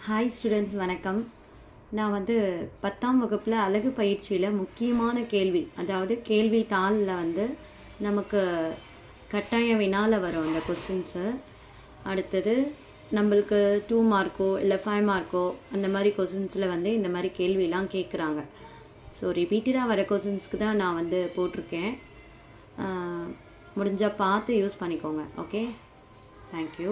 Hi students, வணக்கம். நான் வந்து 10ஆம் வகுப்பில் அழகு பயிற்சியில் முக்கியமான கேள்வி, அதாவது கேள்வி தாளில் வந்து நமக்கு கட்டாய வினால வரும் அந்த கொஸ்டின்ஸு. அடுத்தது நம்மளுக்கு 2 மார்க்கோ இல்லை 5 மார்க்கோ அந்த மாதிரி கொஸ்டின்ஸில் வந்து இந்த மாதிரி கேள்விலாம் கேட்குறாங்க. ஸோ ரிப்பீட்டடாக வர கொஸ்டின்ஸ்க்கு தான் நான் வந்து போட்டிருக்கேன். முடிஞ்சால் பார்த்து யூஸ் பண்ணிக்கோங்க. Okay, thank you.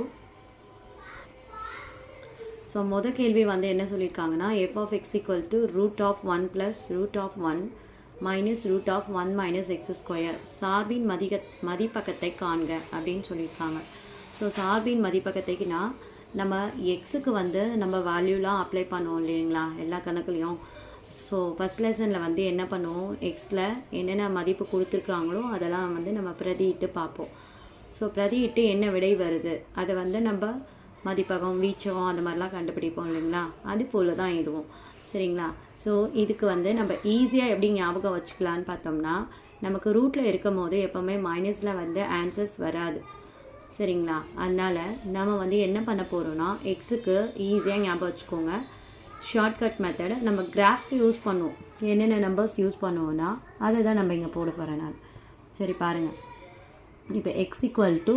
ஸோ மொதல் கேள்வி வந்து என்ன சொல்லியிருக்காங்கன்னா, f of x equal to root of 1 plus root of 1 minus root of 1 minus x square சார்பின் மதிப்பக்கத்தை காண்க அப்படின்னு சொல்லியிருக்காங்க. ஸோ சார்பின் மதிப்பக்கத்தைக்குன்னா நம்ம எக்ஸுக்கு வந்து நம்ம வேல்யூலாம் அப்ளை பண்ணுவோம் இல்லைங்களா எல்லா கணக்குலையும். ஸோ ஃபஸ்ட் லெசனில் வந்து என்ன பண்ணுவோம், எக்ஸில் என்னென்ன மதிப்பு கொடுத்துருக்குறாங்களோ அதெல்லாம் வந்து நம்ம பிரதியிட்டு பார்ப்போம். ஸோ பிரதியிட்டு என்ன விடை வருது அதை வந்து நம்ம மதிப்பகம் வீச்சகம் அந்த மாதிரிலாம் கண்டுபிடிப்போம் இல்லைங்களா, அது போல் தான் இதுவும். சரிங்களா. ஸோ இதுக்கு வந்து நம்ம ஈஸியாக எப்படி ஞாபகம் வச்சுக்கலான்னு பார்த்தோம்னா, நமக்கு ரூட்டில் இருக்கும் போது எப்போவுமே மைனஸில் வந்து ஆன்சர்ஸ் வராது. சரிங்களா. அதனால் நம்ம வந்து என்ன பண்ண போகிறோன்னா, எக்ஸுக்கு ஈஸியாக ஞாபகம் வச்சுக்கோங்க. ஷார்ட்கட் மெத்தடு நம்ம கிராஃப்க்கு யூஸ் பண்ணுவோம். என்னென்ன நம்பர்ஸ் யூஸ் பண்ணுவோன்னா அதை தான் நம்ம இங்கே போட போகிறேன் நான். சரி பாருங்கள், இப்போ எக்ஸ் ஈக்குவல் டு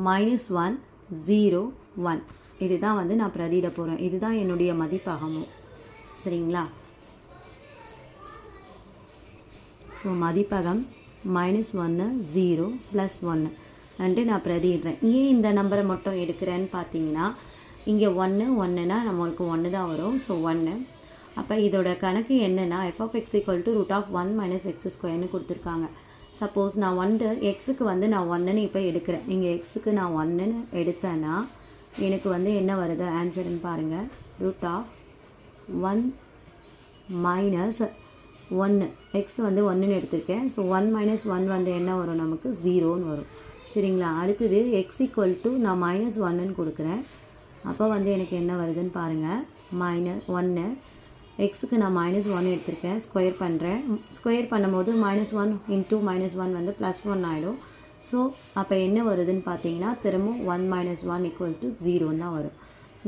-1 0 1 இதுதான் வந்து நான் பிரதியிட போகிறேன். இதுதான் என்னுடைய மதிப்பகமும். சரிங்களா. ஸோ மதிப்பகம் -1 0 +1 அண்டு நான் பிரதியிடுறேன். ஏன் இந்த நம்பரை மட்டும் எடுக்கிறேன்னு பார்த்தீங்கன்னா, இங்கே 1 1னா நம்மளுக்கு 1 தான் வரும். ஸோ 1. அப்போ இதோட கணக்கு என்னென்னா, f of x equal to root of 1 minus x squareன்னு கொடுத்துருக்காங்க. சப்போஸ் நான் வந்து எக்ஸுக்கு வந்து நான் 1ன்னு இப்போ எடுக்கிறேன். இங்கே எக்ஸுக்கு நான் 1ன்னு எடுத்தேன்னா எனக்கு வந்து என்ன வருது ஆன்சர்னு பாருங்கள். ரூட் ஆஃப் 1 மைனஸ் 1 எக்ஸ் வந்து 1ன்னு எடுத்திருக்கேன். ஸோ 1 மைனஸ் 1 வந்து என்ன வரும், நமக்கு 0ன்னு வரும். சரிங்களா. அடுத்தது எக்ஸ் ஈக்குவல் டு நான் -1ன்னு கொடுக்குறேன். அப்போ வந்து எனக்கு என்ன வருதுன்னு பாருங்கள். -1 எக்ஸுக்கு நான் -1 எடுத்திருக்கேன். ஸ்கொயர் பண்ணுறேன். ஸ்கொயர் பண்ணும்போது -1 இன்ட்டு -1 வந்து +1 ஆகிடும். ஸோ அப்போ என்ன வருதுன்னு பார்த்தீங்கன்னா, திரும்ப 1 - 1 = 0 தான் வரும்.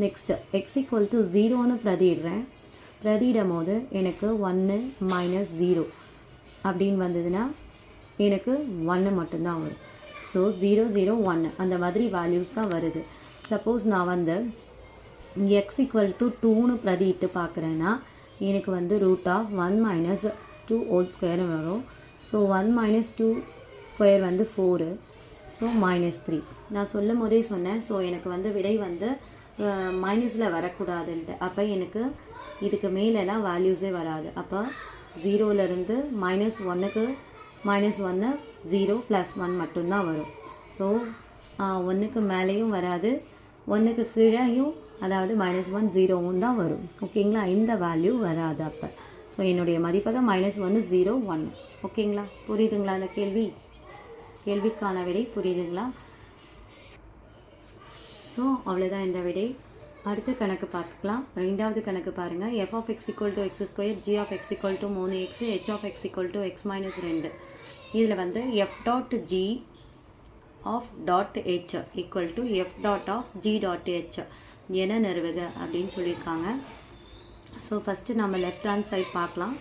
நெக்ஸ்ட்டு எக்ஸ் ஈக்குவல் டு 0ன்னு பிரதியிடுறேன். பிரதியிடும் போது எனக்கு 1 - 0 அப்படின்னு வந்ததுன்னா எனக்கு 1 மட்டும்தான் வரும். ஸோ 0 0 1 அந்த மாதிரி வேல்யூஸ் தான் வருது. சப்போஸ் நான் வந்து எக்ஸ் ஈக்குவல் டு 2ன்னு பிரதியிட்டு பார்க்குறேன்னா எனக்கு வந்து ரூட் ஆஃப் 1 - 2 ஹோல் ஸ்கொயர் வரும். ஸோ 1 - 2 ஸ்கொயர் வந்து 4. ஸோ -3 நான் சொல்லும் போதே சொன்னேன். ஸோ எனக்கு வந்து விடை வந்து மைனஸில் வரக்கூடாதுன்ட்டு. அப்போ எனக்கு இதுக்கு மேலெல்லாம் வேல்யூஸே வராது. அப்போ 0லேருந்து -1க்கு -1 0 +1 மட்டும்தான் வரும். ஸோ 1க்கு மேலேயும் வராது, 1க்கு கீழேயும் அதாவது -1 0வும் தான் வரும். ஓகேங்களா. இந்த வேல்யூ வராது அப்போ. ஸோ என்னுடைய மதிப்பகம் -1 0 1. ஓகேங்களா. புரியுதுங்களா அந்த கேள்விக்கான விடை புரியுதுங்களா. ஸோ அவ்வளோதான் இந்த விடை. அடுத்த கணக்கு பார்த்துக்கலாம். ரெண்டாவது கணக்கு பாருங்கள். f of x equal to x2, g of x equal to 3x, h of x equal to x - 2. இதில் வந்து f dot g of dot h equal to f dot of g dot h என நிறுவுக அப்படின்னு சொல்லியிருக்காங்க. So first நம்ம left hand side பார்க்கலாம்.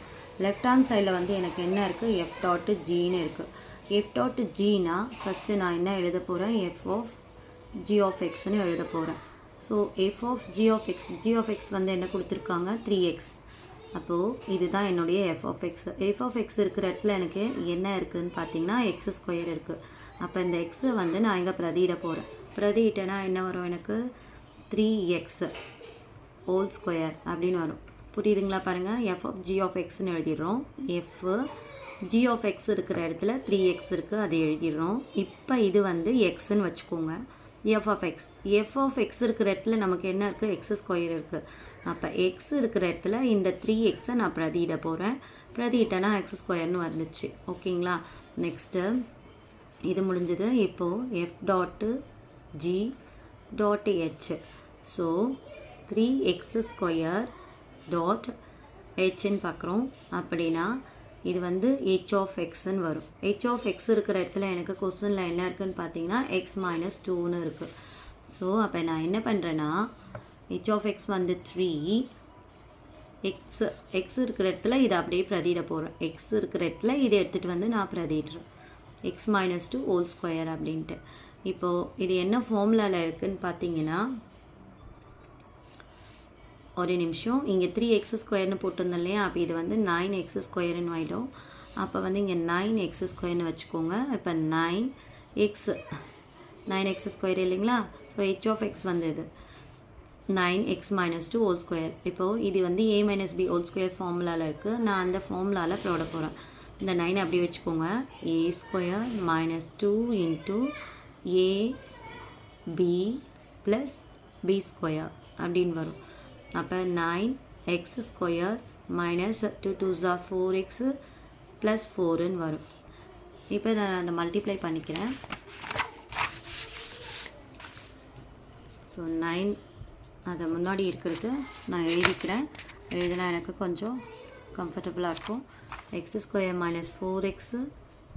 Left hand சைடில் வந்து எனக்கு என்ன இருக்குது, எஃப் டாட்டு ஜின்னு இருக்குது. எஃப் டாட்டு ஜினா ஃபஸ்ட்டு நான் என்ன எழுத போகிறேன், எஃப் ஆஃப் ஜி ஆஃப் எக்ஸ்ன்னு எழுத போகிறேன். So F of G of X வந்து என்ன கொடுத்துருக்காங்க, 3x. அப்போது இதுதான் என்னுடைய F of X. F of X இருக்கிற இடத்துல எனக்கு என்ன இருக்குதுன்னு பார்த்தீங்கன்னா x² இருக்குது. அப்போ இந்த எக்ஸை வந்து நான் இங்கே பிரதியிட போகிறேன். பிரதியிட்டேன்னா என்ன வரும், எனக்கு 3x ஹோல் ஸ்கொயர் அப்படின்னு வரும். புரியுதுங்களா. பாருங்கள், எஃப் ஆஃப் ஜி ஆஃப் எக்ஸ்ன்னு எழுதிடுறோம். எஃப் ஜி ஆஃப் எக்ஸ் இருக்கிற இடத்துல 3x இருக்குது, அதை எழுதிடுறோம். இப்போ இது வந்து எக்ஸ்ன்னு வச்சுக்கோங்க. எஃப் ஆஃப் எக்ஸ் இருக்கிற இடத்துல நமக்கு என்ன இருக்குது, x² இருக்குது. அப்போ எக்ஸ் இருக்கிற இடத்துல இந்த 3xஐ நான் பிரதியிட போகிறேன். பிரதியிட்டேன்னா x² வந்துச்சு. ஓகேங்களா. நெக்ஸ்ட்டு இது முடிஞ்சது. இப்போது f dot g dot h. So 3x² dot ஹெச்ன்னு பார்க்குறோம். அப்படின்னா இது வந்து h ஆஃப் எக்ஸ்ன்னு வரும். h ஆஃப் எக்ஸ் இருக்கிற இடத்துல எனக்கு கொஸ்டினில் என்ன இருக்குதுன்னு பார்த்தீங்கன்னா x - 2ன்னு இருக்குது. ஸோ அப்போ நான் என்ன பண்ணுறேன்னா h of x வந்து 3, எக்ஸ் இருக்கிற இடத்துல இதை அப்படியே பிரதியிட போகிறேன். எக்ஸ் இருக்கிற இடத்துல இதை எடுத்துகிட்டு வந்து நான் பிரதிடுறேன். எக்ஸ் மைனஸ் 2 ஹோல் ஸ்கொயர் அப்படின்ட்டு. இப்போது இது என்ன ஃபார்முலாவில் இருக்குதுன்னு பார்த்தீங்கன்னா, ஒரு நிமிஷம், இங்கே 3x² போட்டிருந்தோம் இல்லையா, அப்போ இது வந்து 9x² ஆகிடும். அப்போ வந்து இங்கே 9x² வச்சுக்கோங்க. இப்போ 9x² இல்லைங்களா. ஸோ h of x வந்து இது 9x minus 2 ஹோல் ஸ்கொயர். இப்போது இது வந்து a minus b whole square ஃபார்முலாவில் இருக்குது. நான் அந்த ஃபார்முலாவில் போட போகிறேன். இந்த 9 அப்படி வச்சுக்கோங்க. a² minus 2 into ab plus b² அப்படின்னு வரும். அப்போ 9x² minus 2 2s are 4x plus 4ன்னு வரும். இப்போ நான் அந்த மல்டிப்ளை பண்ணிக்கிறேன். ஸோ 9 அதை முன்னாடி இருக்கிறது நான் எழுதிக்கிறேன். எழுதினா எனக்கு கொஞ்சம் கம்ஃபர்டபுளாக இருக்கும். x² minus 4x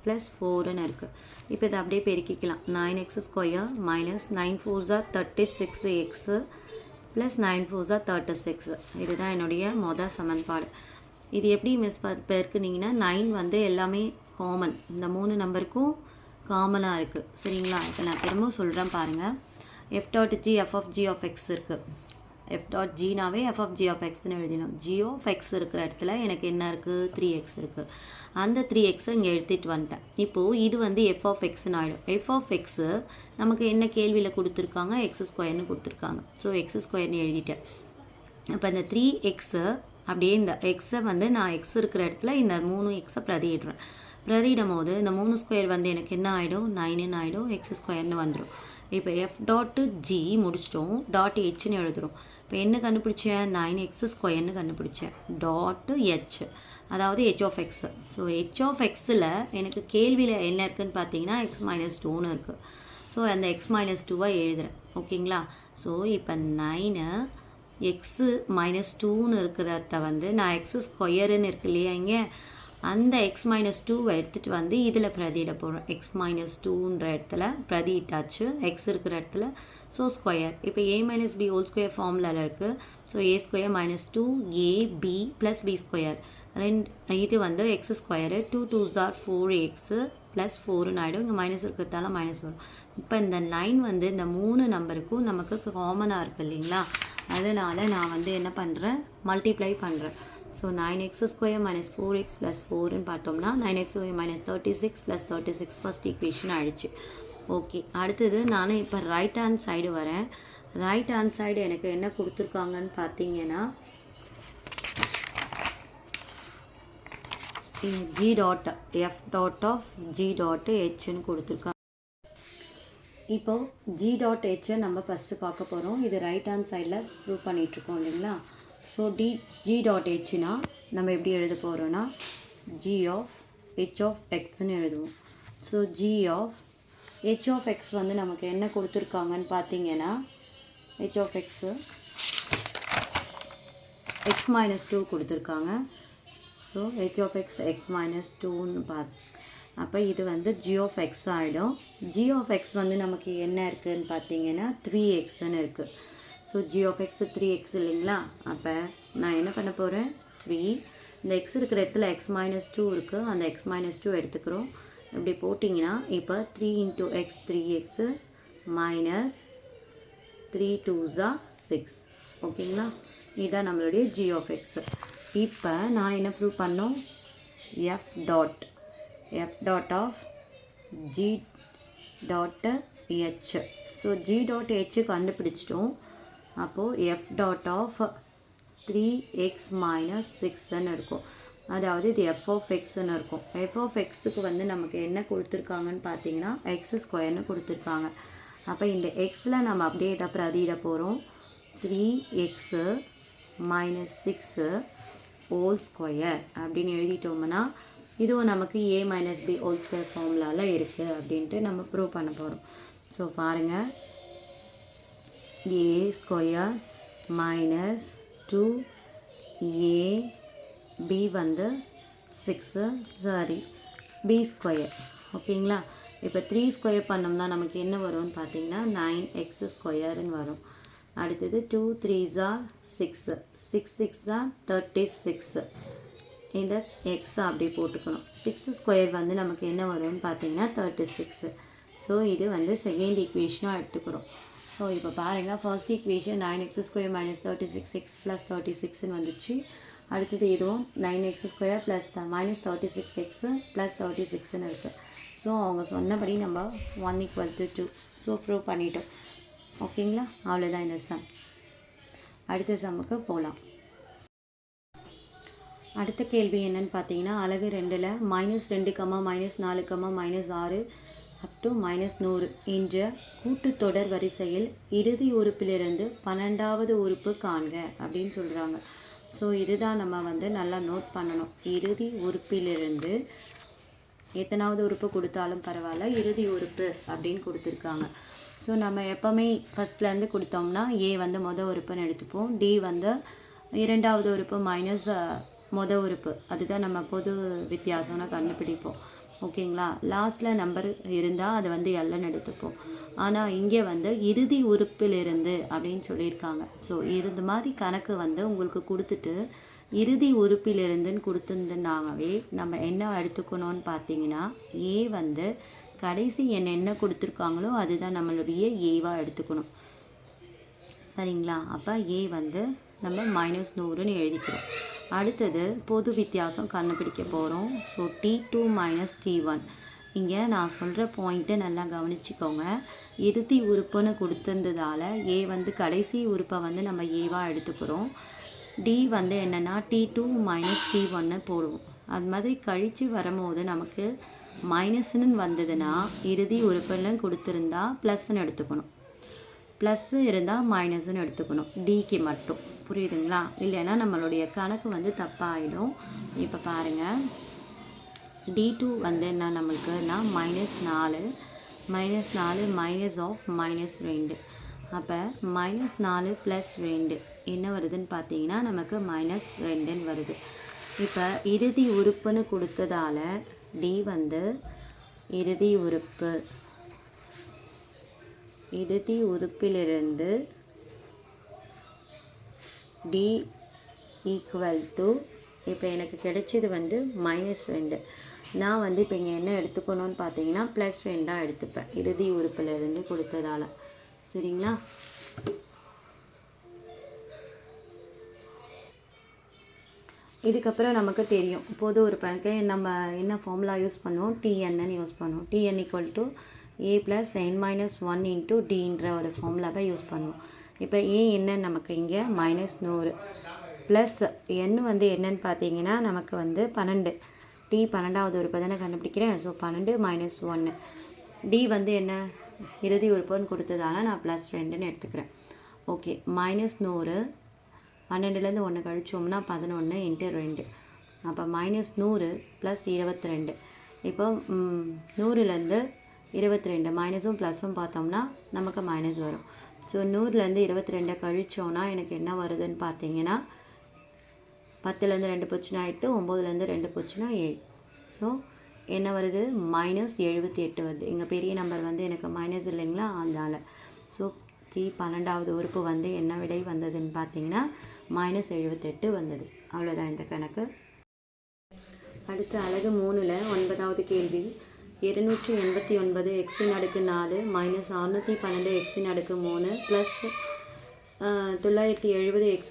plus 4ன்னு இருக்குது. இப்போ இதை அப்படியே பெருக்கிக்கலாம். 9x² minus 9 4s are 36x plus 9 4s are 36. இதுதான் என்னுடைய மொதல் சமன்பாடு. இது எப்படி மிஸ் பெருக்குனீங்கன்னா 9 வந்து எல்லாமே காமன், இந்த 3 நம்பருக்கும் காமனாக இருக்குது. சரிங்களா. இப்போ நான் திரும்ப சொல்கிறேன் பாருங்கள். f dot g f of g of x இருக்குது. f dot gனாவே f of g of xன்னு எழுதினோம். g of x இருக்கிற இடத்துல எனக்கு என்ன இருக்குது, 3x இருக்குது. அந்த 3x இங்கே எடுத்துகிட்டு வந்துட்டேன். இப்போது இது வந்து f of xன்னு ஆகிடும். f of x நமக்கு என்ன கேள்வியில் கொடுத்துருக்காங்க, x² கொடுத்துருக்காங்க. ஸோ x²ன்னு எழுதிட்டேன். இப்போ இந்த 3x அப்படியே இந்த எக்ஸை வந்து நான் x இருக்கிற இடத்துல இந்த 3x பிரதியிடுறேன். பிரதியிடும் போது இந்த 3² வந்து எனக்கு என்ன ஆகிடும், 9ன்னு ஆகிடும். x² வந்துடும். இப்போ f டாட்டு g முடிச்சிட்டோம். டாட் ஹெச்னு எழுதுகிறோம். இப்போ என்ன கண்டுபிடிச்சேன், 9x² கண்டுபிடிச்சேன். டாட்டு ஹெச், அதாவது h of x. So h of xயில் எனக்கு கேள்வியில் என்ன இருக்குதுன்னு பார்த்தீங்கன்னா x minus 2ன்னு இருக்குது. ஸோ அந்த x minus 2 எழுதுகிறேன். ஓகேங்களா. ஸோ இப்போ 9x minus 2ன்னு இருக்கிறத வந்து நான் x² இருக்கு இல்லையா, இங்கே அந்த x minus 2 எடுத்துகிட்டு வந்து இதில் பிரதியிட போகிறோம். x minus 2ன்ற இடத்துல பிரதியிட்டாச்சு, x இருக்கிற இடத்துல. So square. இப்போ a minus b whole square ஃபார்முலாவில் இருக்குது. So a² minus 2ab plus b². இது வந்து x². 2 2s are 4x plus 4ன்னு ஆகிடும். இங்கே மைனஸ் இருக்கிறதால மைனஸ் வரும். இப்போ இந்த 9 வந்து இந்த 3 நம்பருக்கும் நமக்கு காமனாக இருக்குது இல்லைங்களா. அதனால் நான் வந்து என்ன பண்ணுறேன், மல்டிப்ளை பண்ணுறேன். So 9x² minus 4x plus 4ன்னு பார்த்தோம்னா 9x² minus 36 plus 36 first equation ஆகிடுச்சு. ஓகே. அடுத்தது நான் இப்போ ரைட் ஹேண்ட் சைடு வரேன். ரைட் ஹேண்ட் சைடு எனக்கு என்ன கொடுத்துருக்காங்கன்னு பார்த்தீங்கன்னா, g dot f dot of g dot ஹெச்ன்னு கொடுத்துருக்காங்க. இப்போது g டாட் ஹெச்சை நம்ம ஃபஸ்ட்டு பார்க்க போகிறோம். இது ரைட் ஹேண்ட் சைடில் ப்ரூவ் பண்ணிகிட்ருக்கோம் இல்லைங்களா. ஸோ g டாட் ஹெச்னா நம்ம எப்படி எழுத போகிறோன்னா, g ஆஃப் h of xன்னு எழுதுவோம். So g of h of x வந்து நமக்கு என்ன கொடுத்துருக்காங்கன்னு பார்த்தீங்கன்னா, h of x x minus 2 கொடுத்துருக்காங்க. So h of x x minus 2ன்னு அப்போ இது வந்து g of x ஆகிடும். g of x வந்து நமக்கு என்ன இருக்குதுன்னு பார்த்தீங்கன்னா 3xன்னு இருக்குது. So g of x 3x இல்லைங்களா. அப்போ நான் என்ன பண்ண போகிறேன், 3 இந்த x இருக்கிற இடத்துல x minus 2 இருக்குது. அந்த x minus 2 எடுத்துக்கிறோம். இப்படி போட்டிங்கன்னா இப்போ 3 into x 3x minus 3 2s are 6. ஓகேங்களா. இதுதான் நம்மளுடைய g of x. இப்போ நான் என்ன ப்ரூவ் பண்ணோம், f dot of g dot h. So g dot h கண்டுபிடிச்சிட்டோம். அப்போது f dot of 3x minus 6ன்னு இருக்கும். அதாவது இது f of xன்னு இருக்கும். f of xக்கு வந்து நமக்கு என்ன கொடுத்துருக்காங்கன்னு பார்த்தீங்கன்னா x² கொடுத்துருக்காங்க. அப்போ இந்த xயில் நம்ம அப்படியே இதை பிரதியிட போகிறோம். 3x minus 6 ஹோல் ஸ்கொயர் அப்படின்னு எழுதிட்டோம்னா இதுவும் நமக்கு a minus b whole square ஃபார்முலாவில் இருக்குது அப்படின்ட்டு நம்ம ப்ரூவ் பண்ண போகிறோம். ஸோ பாருங்கள், a² minus 2ab வந்து 6 சாரி b². ஓகேங்களா. இப்போ 3² பண்ணோம்னா நமக்கு என்ன வரும்னு பார்த்தீங்கன்னா 9x² வரும். அடுத்தது 2 3s are 6, 6 6 are 36. இந்த எக்ஸ் அப்படி போட்டுக்கணும். 6 ஸ்கொயர் வந்து நமக்கு என்ன வரும்னு பார்த்தீங்கன்னா 36. ஸோ இது வந்து செகண்ட் ஈக்குவேஷனாக எடுத்துக்கிறோம். ஸோ இப்போ பாருங்கள், ஃபர்ஸ்ட் ஈக்குவேஷன் 9x² - 36x + 36ன்னு வந்துச்சு. அடுத்தது இதுவும் 9x² + -36x + 36ன்னு இருக்குது. ஸோ அவங்க சொன்னபடி நம்ம 1 = 2. ஸோ ப்ரூவ் பண்ணிட்டோம். ஓகேங்களா, அவ்வளோதான் இந்த சம். அடுத்த சம்முக்கு போகலாம். அடுத்த கேள்வி என்னன்னு பார்த்தீங்கன்னா, அலகு 2ல் -2, -4, -6 அப் டு -100 என்ற கூட்டுத்தொடர் வரிசையில் இறுதி உறுப்பிலிருந்து 12வது உறுப்பு காண்க அப்படின்னு சொல்கிறாங்க. ஸோ இதுதான் நம்ம வந்து நல்லா நோட் பண்ணணும். இறுதி உறுப்பிலிருந்து எத்தனாவது உறுப்பு கொடுத்தாலும் பரவாயில்ல, இறுதி உறுப்பு அப்படின்னு கொடுத்துருக்காங்க. ஸோ நம்ம எப்போவுமே ஃபஸ்ட்லேருந்து கொடுத்தோம்னா ஏ வந்து மொதல் உறுப்புன்னு எடுத்துப்போம், டி வந்து இரண்டாவது உறுப்பு மைனஸ் மொதல் உறுப்பு, அதுதான் நம்ம பொது வித்தியாசம்னு கண்டுபிடிப்போம். ஓகேங்களா, லாஸ்ட்டில் நம்பர் இருந்தால் அது வந்து எல்லன்னு எடுத்துப்போம். ஆனால் இங்கே வந்து இறுதி உறுப்பிலிருந்து அப்படின்னு சொல்லியிருக்காங்க. ஸோ இது மாதிரி கணக்கு வந்து உங்களுக்கு கொடுத்துட்டு இறுதி உறுப்பிலிருந்துன்னு கொடுத்துருந்துனாவே நம்ம என்ன எடுத்துக்கணும்னு பார்த்தீங்கன்னா, ஏ வந்து கடைசி எண் என்ன கொடுத்துருக்காங்களோ அதுதான் நம்மளுடைய ஏவாக எடுத்துக்கணும். சரிங்களா, அப்போ ஏ வந்து நம்ம -100ன்னு எழுதிக்கிறோம். அடுத்தது பொது வித்தியாசம் கண்டுபிடிக்க போகிறோம். So T2 - T1. இங்கே நான் சொல்கிற பாயிண்ட்டை நல்லா கவனிச்சிக்கோங்க. இறுதி உறுப்புன்னு கொடுத்துருந்ததால் ஏ வந்து கடைசி உறுப்பை வந்து நம்ம ஏவாக எடுத்துக்கிறோம். டி வந்து என்னென்னா T2 - T1 போடுவோம். அது மாதிரி கழித்து வரும்போது நமக்கு மைனஸ்ன்னு வந்ததுன்னா இறுதி உறுப்புன்னு கொடுத்துருந்தா ப்ளஸ்ன்னு எடுத்துக்கணும், ப்ளஸ்ஸு இருந்தால் மைனஸ்ன்னு எடுத்துக்கணும் டிக்கு மட்டும். புரியுதுங்களா, இல்லைன்னா நம்மளுடைய கணக்கு வந்து தப்பாகிடும். இப்போ பாருங்கள், D2 வந்து என்ன நம்மளுக்குன்னா -4 -2. அப்போ -4 + 2 என்ன வருதுன்னு பார்த்தீங்கன்னா நமக்கு -2ன்னு வருது. இப்போ இறுதி உறுப்புன்னு கொடுத்ததால டி வந்து இறுதி உறுப்பிலிருந்து D = இப்போ எனக்கு கிடைச்சது வந்து -2. நான் வந்து இப்போ இங்கே என்ன எடுத்துக்கணும்னு பார்த்தீங்கன்னா +2 எடுத்துப்பேன், இறுதி உறுப்பிலிருந்து கொடுத்ததால. சரிங்களா, இதுக்கப்புறம் நமக்கு தெரியும் பொது உறுப்புக்கு நம்ம என்ன ஃபார்முலா யூஸ் பண்ணுவோம், TNன்னு யூஸ் பண்ணுவோம். TN = A + n - 1 × Dன்ற ஒரு ஃபார்முலாவை யூஸ் பண்ணுவோம். இப்போ ஏ என்ன நமக்கு இங்கே -100 ப்ளஸ் n வந்து என்னன்னு பார்த்தீங்கன்னா நமக்கு வந்து 12. டி 12வது உறுப்பு தானே கண்டுபிடிக்கிறேன். ஸோ 12 - 1. டி வந்து என்ன இறுதி உறுப்புன்னு கொடுத்ததால நான் +2ன்னு எடுத்துக்கிறேன். ஓகே, -100 12லேருந்து 1 கழிச்சோம்னா 11 × 2. அப்போ -100 + 22. இப்போ 100லேருந்து 22 மைனஸும் ப்ளஸும் பார்த்தோம்னா நமக்கு மைனஸ் வரும். ஸோ 100லேருந்து 22 கழிச்சோன்னா எனக்கு என்ன வருதுன்னு பார்த்தீங்கன்னா 10லேருந்து 2 போச்சுன்னா 8, 9லேருந்து 2 போச்சுன்னா 7. ஸோ என்ன வருது, -78 வருது. இங்கே பெரிய நம்பர் வந்து எனக்கு மைனஸ் இல்லைங்களா, அதனால். ஸோ 12வது உறுப்பு வந்து என்ன விடை வந்ததுன்னு பார்த்தீங்கன்னா -78 வந்தது. அவ்வளோதான் இந்த கணக்கு. அடுத்து அலகு 3ல் 9வது கேள்வி. 289 x⁴ -612 x⁻³ + 970 x²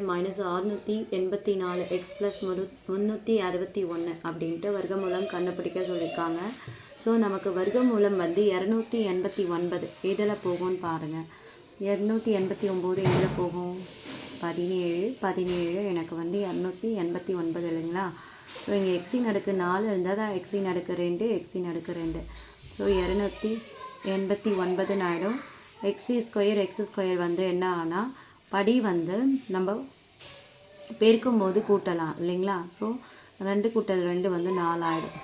-684 x + 361 அப்படின்ட்டு வர்க்கமூலம் கண்டுபிடிக்க சொல்லியிருக்காங்க. ஸோ நமக்கு வர்க்கமூலம் வந்து 289 இதில் போகும்னு பாருங்கள். 289 இதில் போகும் 17 எனக்கு வந்து 289 இல்லைங்களா. ஸோ இங்கே x⁴ இருந்தால் தான் x⁴2 x⁴2. ஸோ 289 ஆகிடும். x² வந்து என்ன ஆனால் படி வந்து நம்ம பெருக்கும்போது கூட்டலாம் இல்லைங்களா. ஸோ 2 + 2 வந்து 4 ஆகிடும்.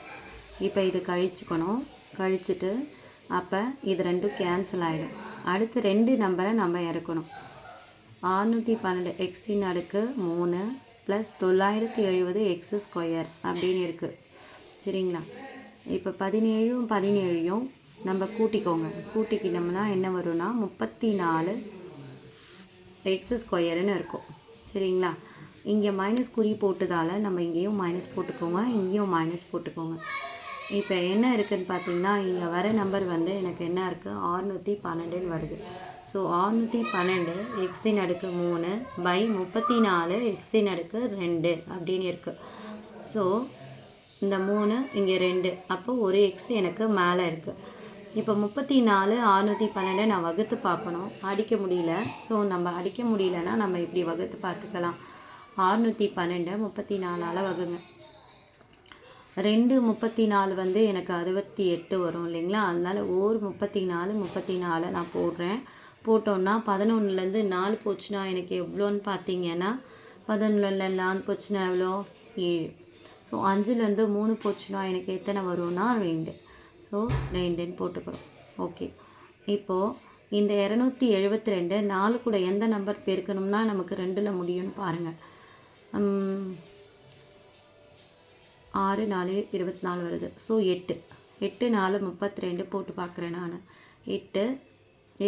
இப்போ இது கழிச்சுக்கணும், கழிச்சுட்டு அப்போ இது 2 கேன்சல் ஆகிடும். அடுத்து 2 நம்பரை நம்ம இறக்கணும். 612 x⁻³ + 970 x² அப்படின்னு இருக்குது. சரிங்களா, இப்போ 17 நம்ம கூட்டிக்கோங்க. கூட்டிக்கிட்டோம்னா என்ன வரும்னா 34 எக்ஸ் ஸ்கொயருன்னு இருக்கும். சரிங்களா? இங்கே மைனஸ் குறி போட்டதால் நம்ம இங்கேயும் மைனஸ் போட்டுக்கோங்க, இங்கேயும் மைனஸ் போட்டுக்கோங்க. இப்போ என்ன இருக்குதுன்னு பார்த்தீங்கன்னா, இங்கே வர நம்பர் வந்து எனக்கு என்ன இருக்குது, 612ன்னு வருது. ஸோ 612 எக்ஸின் அடுக்கு 3 பை 34 எக்ஸின் அடுக்கு 2 அப்படின்னு இருக்குது. ஸோ இந்த 3 இங்கே 2, அப்போ ஒரு எக்ஸ் எனக்கு மேலே இருக்குது. இப்போ 34 612 நான் வகுத்து பார்க்கணும், அடிக்க முடியல. ஸோ நம்ம அடிக்க முடியலன்னா நம்ம இப்படி வகுத்து பார்த்துக்கலாம். 612 34ஆல் வகுங்க. 2 34 வந்து எனக்கு 68 வரும் இல்லைங்களா? அதனால் ஓர் 34 நான் போடுறேன். போட்டோன்னா 11லேருந்து 4 போச்சுன்னா எனக்கு எவ்வளோன்னு பார்த்தீங்கன்னா, 11ல் 4 போச்சுன்னா எவ்வளோ, 7. ஸோ 5லேருந்து 3 போச்சுன்னா எனக்கு எத்தனை வரும்னா 2. ஸோ 2ன்னு போட்டுக்கிறோம். ஓகே. இப்போது இந்த 272 4 கூட எந்த நம்பர் பெருக்கணும்னா நமக்கு 2ல் முடியும்னு பாருங்கள். 6 4 24 வருது. ஸோ 8 8 4 32 போட்டு பார்க்குறேன் நான். 8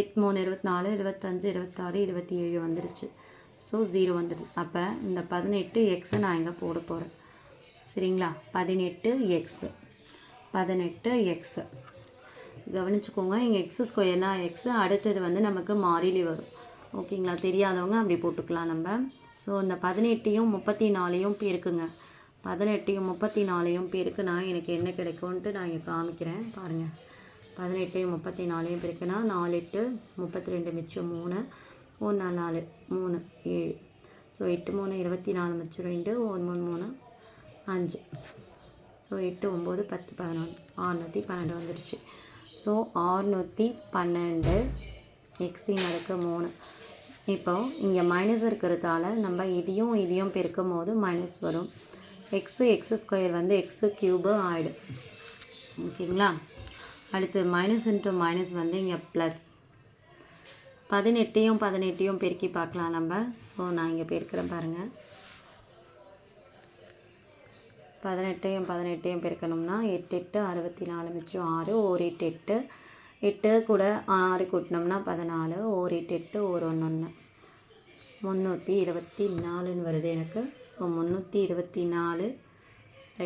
8 3 24 25 26 27 வந்துருச்சு. ஸோ 0 வந்துடுது. அப்போ இந்த 18 எக்ஸை நான் இங்கே போட போகிறேன். சரிங்களா? 18 எக்ஸு கவனிச்சுக்கோங்க. இங்கே எக்ஸ் ஸ்கொயர்னா எக்ஸு, அடுத்தது வந்து நமக்கு மாறிலி வரும். ஓகேங்களா? தெரியாதவங்க அப்படி போட்டுக்கலாம் நம்ம. ஸோ இந்த 18யும் 34யும் பெருக்குங்க. 18யும் 34யும் பெருக்குனா எனக்கு என்ன கிடைக்கும்ன்ட்டு நான் இங்கே காமிக்கிறேன் பாருங்கள். 18யும் 34யும் பெருக்குனா 4 8 32 மிச்சம் 3 1 4 3 7. ஸோ 8 3 24 மிச்சம் 2 1 3 3 5. ஸோ 8 9 10 11 612 வந்துடுச்சு. ஸோ 612 எக்ஸின் அடுக்கு 3. இப்போ இங்கே மைனஸ் இருக்கிறதால நம்ம இதையும் பெருக்கும் போது மைனஸ் வரும். எக்ஸ் ஸ்கொயர் வந்து எக்ஸு க்யூபு ஆகிடும். ஓகேங்களா? அடுத்து மைனஸ் இன்ட்டு மைனஸ் வந்து இங்கே ப்ளஸ். 18யும் பெருக்கி பார்க்கலாம் நம்ம. ஸோ நான் இங்கே பெருக்கிறேன் பாருங்கள். 18யும் பெருக்கணும்னா 8 8 64 மிச்சம் 6 ஒரு 8 8 கூட 6 கூட்டினோம்னா 14 ஒரு 8 ஒரு 1 324ன்னு வருது எனக்கு. ஸோ 324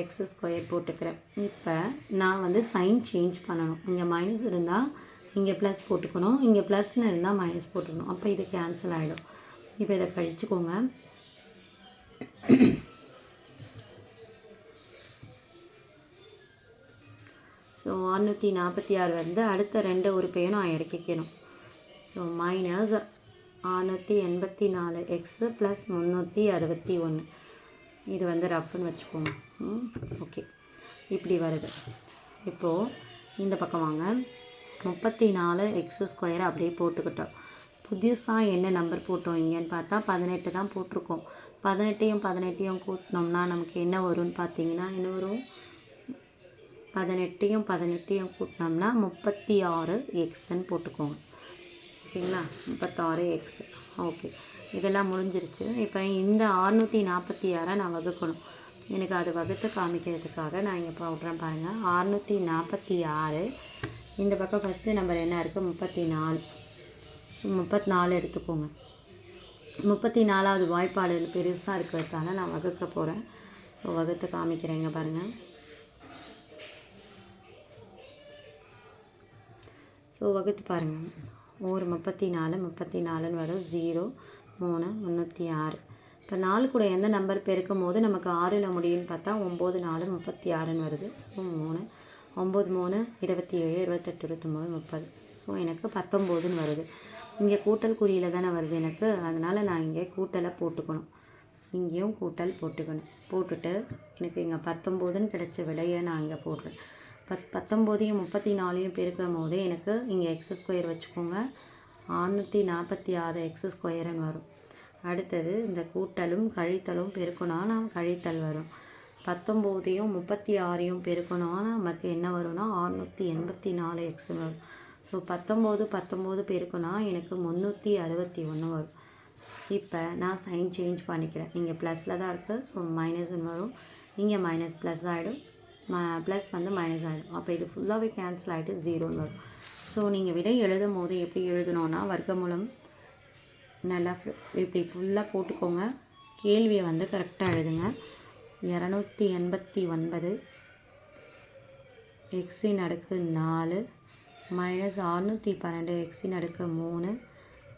எக்ஸ் ஸ்கொயர் போட்டுக்கிறேன். இப்போ நான் வந்து சைன் சேஞ்ச் பண்ணணும். இங்கே மைனஸ் இருந்தால் இங்கே ப்ளஸ் போட்டுக்கணும், இங்கே ப்ளஸ்ன்னு இருந்தால் மைனஸ் போட்டுக்கணும். அப்போ இது கேன்சல் ஆகிடும். இப்போ இதை கழிச்சுக்கோங்க. ஸோ 646 வந்து அடுத்த 2 உறுப்பையும் நான் இறக்கிக்கணும். So minus 684 x plus 361. இது வந்து ரஃப்னு வச்சுக்கோங்க. ஓகே, இப்படி வருது. இப்போது இந்த பக்கம் வாங்க. 34 எக்ஸ் ஸ்கொயர் அப்படியே போட்டுக்கிட்டோம். புதுசாக என்ன நம்பர் போட்டோம் இங்கேன்னு பார்த்தா 18 தான் போட்டிருக்கோம். 18யும் கூட்டினோம்னா நமக்கு என்ன வரும்னு பார்த்தீங்கன்னா, என்ன வரும், 18யும் கூட்டினோம்னா 36 எக்ஸ்ன்னு போட்டுக்கோங்க. ஓகேங்களா? 36 எக்ஸ். ஓகே, இதெல்லாம் முடிஞ்சிருச்சு. இப்போ இந்த 646 நான் வகுக்கணும். எனக்கு அது வகுத்து காமிக்கிறதுக்காக நான் இங்கே போடுறேன் பாருங்கள். 646 இந்த பக்கம் ஃபஸ்ட்டு நம்பர் என்ன இருக்குது, 34. ஸோ 34 எடுத்துக்கோங்க. 34வது வாய்ப்பாடு பெருசாக இருக்கிறதுனால நான் வகுக்க போகிறேன். ஸோ வகுத்து காமிக்கிறேங்க பாருங்கள். ஸோ வகுத்து பாருங்கள். ஒரு 34ன்னு வரும். 0 3 306. இப்போ 4 கூட எந்த நம்பர் பெருக்கும் போது நமக்கு 6ல் முடியும்னு பார்த்தா 9 4 36ன்னு வருது. ஸோ 3 9 3 27 28 29 30. ஸோ எனக்கு 19ன்னு வருது. இங்கே கூட்டல் குறியில் தானே வருது எனக்கு, அதனால் நான் இங்கே கூட்டலை போட்டுக்கணும். இங்கேயும் கூட்டல் போட்டுக்கணும். போட்டுட்டு எனக்கு இங்கே 19ன்னு கிடைச்ச விலையை நான் இங்கே போடுறேன். 19யும் 34யும் பெருக்கும் போது எனக்கு இங்கே எக்ஸ் ஸ்கொயர் வச்சுக்கோங்க. 646 எக்ஸ் ஸ்கொயர்னு வரும். அடுத்தது இந்த கூட்டலும் கழித்தலும் பெருக்கணும்னா நான் கழித்தல் வரும். 19யும் 36யும் பெருக்கணும்னா நமக்கு என்ன வரும்னா 684 எக்ஸ் வரும். ஸோ 19 பெருக்கணும்னா எனக்கு 361 வரும். இப்போ நான் சைன் சேஞ்ச் பண்ணிக்கிறேன். இங்கே ப்ளஸில் தான் இருக்குது. ஸோ மைனஸ்ன்னு வரும். இங்கே மைனஸ் ப்ளஸ் ஆகிடும், ப்ளஸ் வந்து மைனஸ் ஆகிடும். அப்போ இது ஃபுல்லாகவே கேன்சல் ஆகிட்டு 0ன்னு வரும். ஸோ நீங்கள் விடை எழுதும் போது எப்படி எழுதணும்னா வர்க்கமூலம் நல்லா இப்படி ஃபுல்லாக போட்டுக்கோங்க. கேள்வியை வந்து கரெக்டாக எழுதுங்க. 289 எக்ஸின் அடுக்கு 4 மைனஸ் 612 எக்ஸின் அடுக்கு 3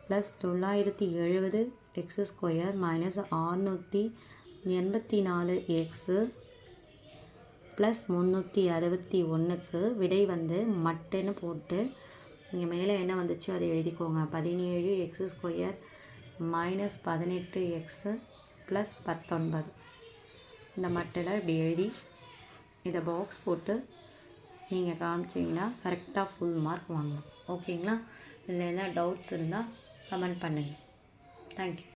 plus 970 x square minus 684 x plus 361க்கு விடை வந்து மட்டுன்னு போட்டு இங்கே மேலே என்ன வந்துச்சு அதை எழுதிக்கோங்க. 17 X square minus 18 x plus 19 இந்த மட்டில் இப்படி எழுதி இதை பாக்ஸ் போட்டு நீங்கள் காமிச்சிங்கன்னா கரெக்டாக ஃபுல் மார்க் வாங்கலாம். ஓகேங்களா? இல்லை என்ன டவுட்ஸ் இருந்தால் கமெண்ட் பண்ணுங்கள். தேங்க்யூ.